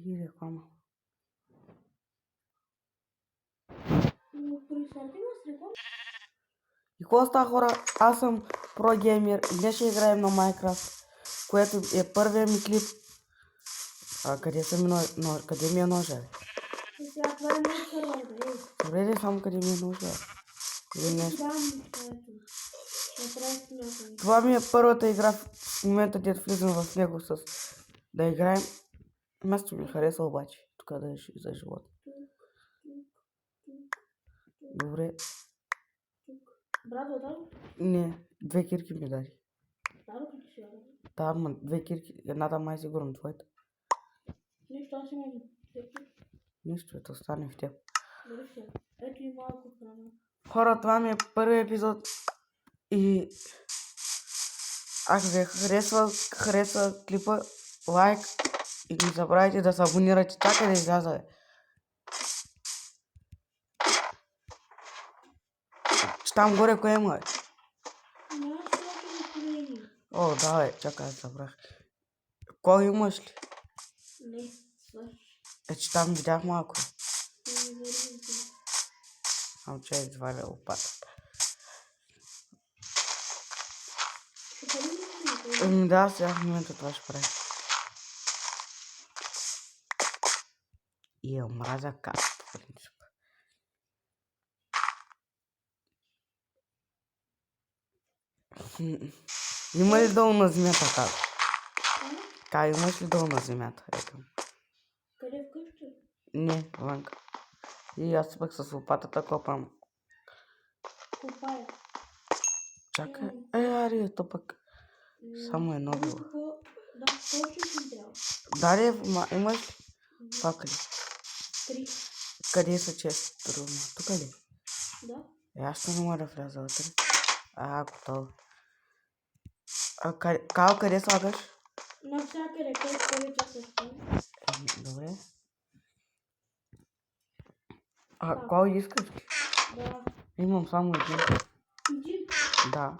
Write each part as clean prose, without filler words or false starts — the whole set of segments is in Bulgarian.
И реклама. И какво става, хора? Аз съм прогеймер и днес ще играем на Minecraft, което е първият ми клип. Къде ми е ножа? Добре, само къде ми е ножа? Или нещо? Това ми е първата игра в момента, дето влизам в него с да играем. Място ми хареса обаче. Тук да е за живота. Добре. Браво, да? Не, 2 кирки ми даде. Да, Да, ма 2 кирки. Едната май сигурно твоята. Нищо, аз имам 2 кирки. Нищо, ето остане в теб. Добре, сега. Ето и малко храна. Хора, това ми е първи епизод и ако ви харесва клипа, лайк и не забравяйте да се абонирате. Чакай да изляза. Там горе кое има? О, давай, чакай, събрах. Кой имаш ли? Не, свърш. Че там видях малко. Че изваля лопатата. Да, сега в момента това ще прави. И мразя каст, в принцип. Има ли долу на земята, как? Имаш ли долу на земята? Къде вкъщи? Не, вънка. И аз пък с лопатата копам. Копая. Чакай, ари, ето пък. Само едно било. Да, точно си трябва. Даре, имаш ли? Факли. 3. Къде са често трудно? Тук ли? Да. Аз ще не мога да вляза вътре. Готово. Као, къде слагаш? Навсякъде, където повече се стане. Добре. Кой искаш ли? Да. Имам само един. Един? Да.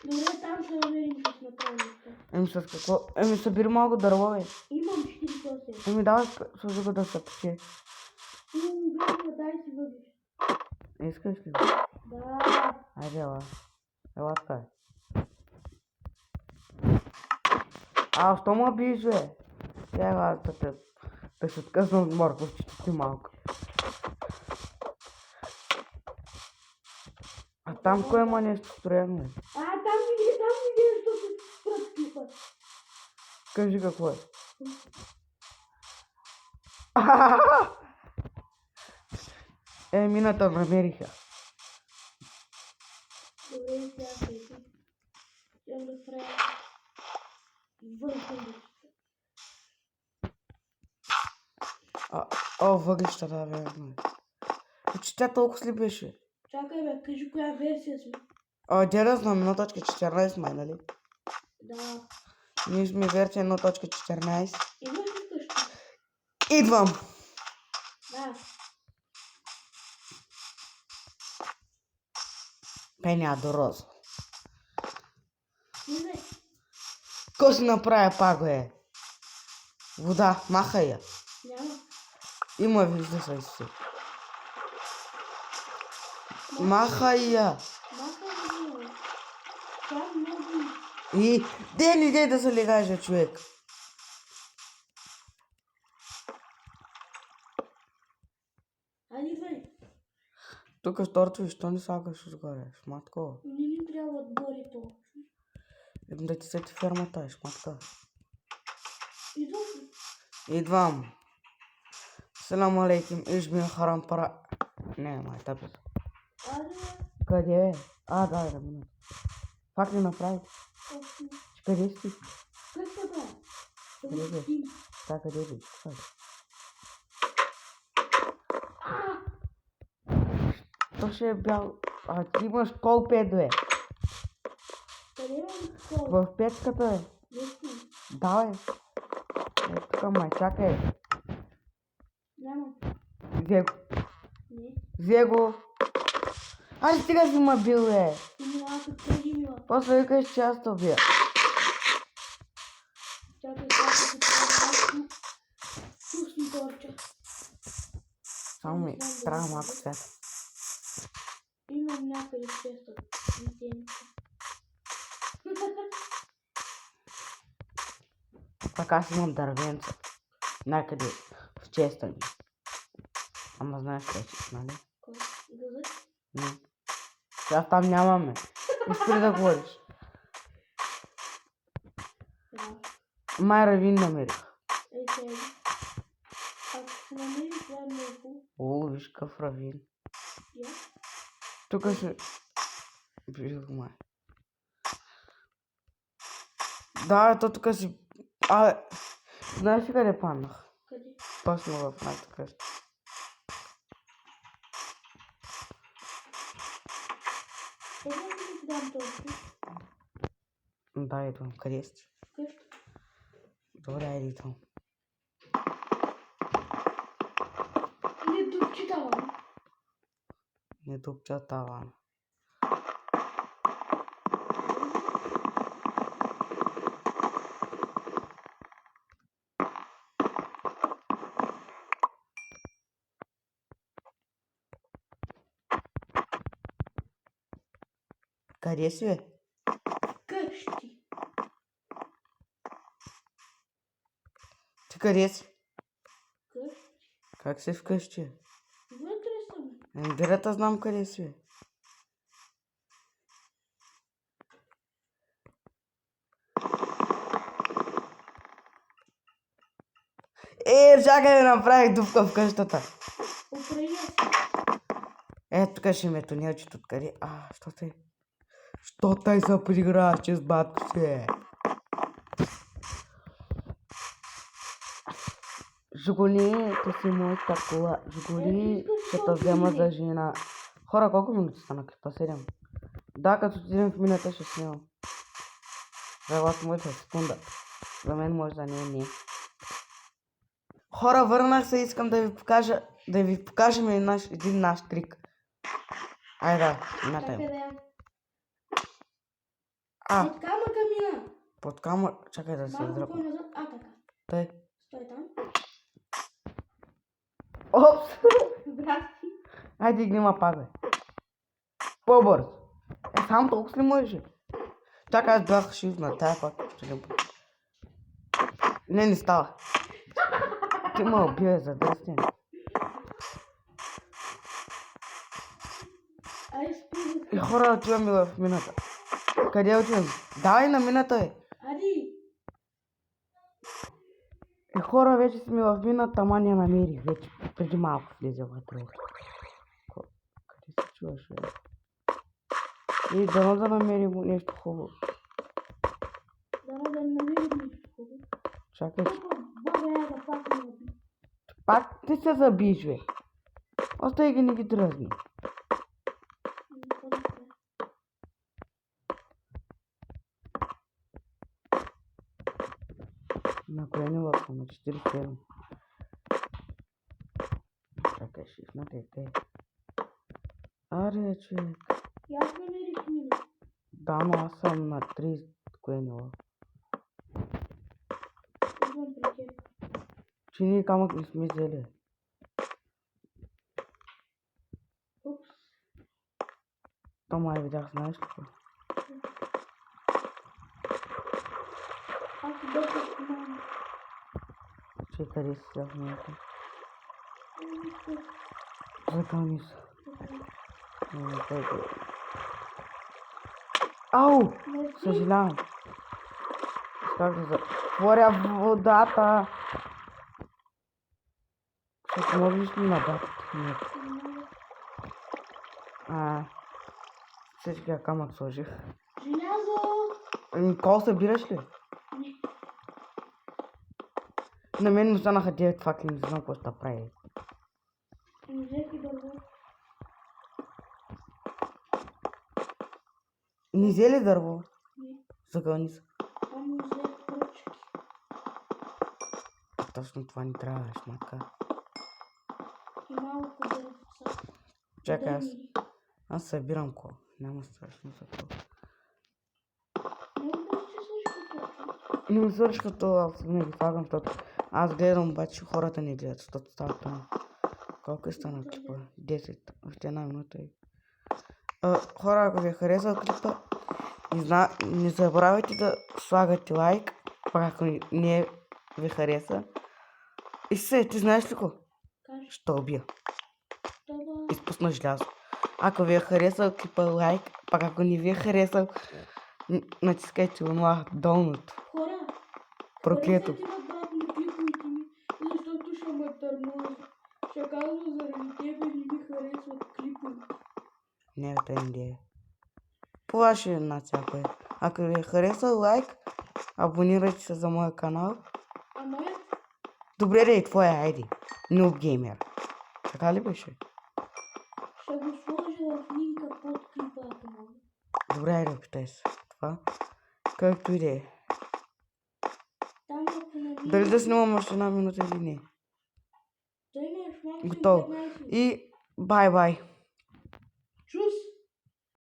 Добре, там ще намерим с направим. С какво? Събери малко дърво, бе. Имам 48. Давай сложи го да се пече. Дай си въдиш. Искаш ли? Да. Айде, ела. Ела така. Що ма биш, бе? Ела, да се откъсна от морковчето ти малко. Там кой има нещо строено, бе? Там види, защото пръст клипа. Кажи какво е. Мината намериха. Добре, сега седи. Ще да правя външен. Въглища, да, верно. Че тя толкова ли беше? Чакай, бе, кажи коя версия сме. Де да знам, 1.14 май, нали? Да. Ние сме версия 1.14. Идваш ли вкъщи? Идвам! Да. Пеня до роза. Не. Ко си направя пак, бе? Вода, махай я. Няма. Има, вижда се си. Махай я. Махай я. Това много. И дей да се легаже, човек. Айде, бе. Тук стортвиш, що не слагаш отгоре? Шматко. Не ни трябва отгоре то. Да ти се ти фермата, шматка. Идваш ли? Идвам. Салам алейкум, ижми харам пара. Не, май тъпи. Айде, бе. Къде е? Да минути. Пак ли направи? Къде си? Къщата. Къде бе? Къде бе? То ще е бял. Ти имаш кол 5, бе. Къде имам кол? В печката, бе. Да, бе. Ето тук, май, чакай. Няма. Взе го. Не. Взе го. Стига си ма бил, бе. Малко преди мила. После викаш, че аз те убия. Чакай, торча. Само ми трябва малко свят. Имам някъде често светенца. Пак аз имам дървенца. Някъде в честа ми. Ама знаеш къде си, нали? Кой? Газът? Не. Сега там нямаме. Искай да говориш. Да. Май равин намерих. Ей, сега. Ако се намери, това е много хубаво. О, виж какъв равин. Я? Тук ще... Виж го май. Да, то тук си... Знаеш ли къде паднах? Къде? Точно в нашата къща. Къде да ти дам този? Да, идвам. Къде си? Къща? Добре, айде идвам. Не дупчи таван. Не топча тавана. Къде си, бе? Къщи. Ти къде си? Къщи. Как си вкъщи, бе? Вътре съм. Дирета знам къде си, бе. Чакай да направих дупка в къщата. Оправя се. Тук ще ме тунелчето откъде. Що тъй? Що тъй се подиграваш, че с батко си? Жигули, ти си моята кола. Жигули, ще те взема за жена. Хора, колко минути стана клипа? 7. Да, като отидем в минута ще снимам. За вас може секунда. За мен може да не. Хора, върнах се, искам да ви покажем един наш трик. Айде, мината Чакай им. да я. Под камъка мина. Под камък, чакай да се Малко издръпна. по-назад. Така. Тъй. Стой там. Опс! Здрасти. Айде, дигни пак, бе. По-бързо. Само толкова ли можеш? Чакай, аз бях шив на тая пак. Ще ли... Не става. Ти ме убие за дръстен. Ай, спи. Хора, отиваме в мината. Къде отиваме? Давай на мината, бе. Ади. Хора, вече сме в мината, ама не намерих вече. Преди малко влезе вътре. Къде се чуваш, бе? И дано да намерим нещо хубаво. Дано да намерим нещо хубаво. Чакай. Баба я да пак не наби. Пак ти се забиш, бе. Остай ги, не ги дръзни. На кое не лъпва? На 47. Чакай, шифната е те. Аре, човек. И аз намерих мина. Да, но аз съм на 30. Кое не лъпва? Идвам при теб. Че ние камък не сме взели. Упс. То май видях, знаеш ли какво? Аз бърках мама. Че къде си сега в момента? Закълни се. Ау! Съжалявам. Как да затворя водата? Ще помогнеш ли на батата? Нет. Всичкия камък сложих. Желязо! Кол събираш ли? Не. На мен ми останаха 9 факли, не знам какво ще прави. Взех и дърво. Не взе ли дърво? Не. Загълни се. Само взех пръчки. Точно това ни трябва, шматка. И малко дървца. Чакай, аз събирам кол. Няма страшно за това. Не ми да се свърши като. Не ми свърши като аз не ги фагам, защото Аз гледам, обаче хората не гледат, защото става тъмно. Колко е станал клипа? 10. Още една минута и... Хора, ако ви е харесал клипа, не забравяйте да слагате лайк, пак ако не ви хареса. И ти знаеш ли ко? Кажи. Ще убия. Това... Изпусна желязо. Ако ви е харесал клипа, лайк, пак ако не ви е харесал, натискайте онова долното. Хора, Проклето. харесайте на брат ми клиповете ми, защото ще ме търмози. Ще казвам заради тебе не ми харесват клиповете. Не, това не идея. По ваше нацяко е. Ако ви е харесал, лайк, абонирайте се за моя канал. А моят? Добре, да твоя, айди. Noob Gamer. Така ли беше? Ще го сложа в линка под клипа, ако мога. Добре, айде, питай се. Това. Както и да е. Там ако не видиш... Дали да снимам още една минута или не? Да имаш максимум Готово. 15. И бай-бай.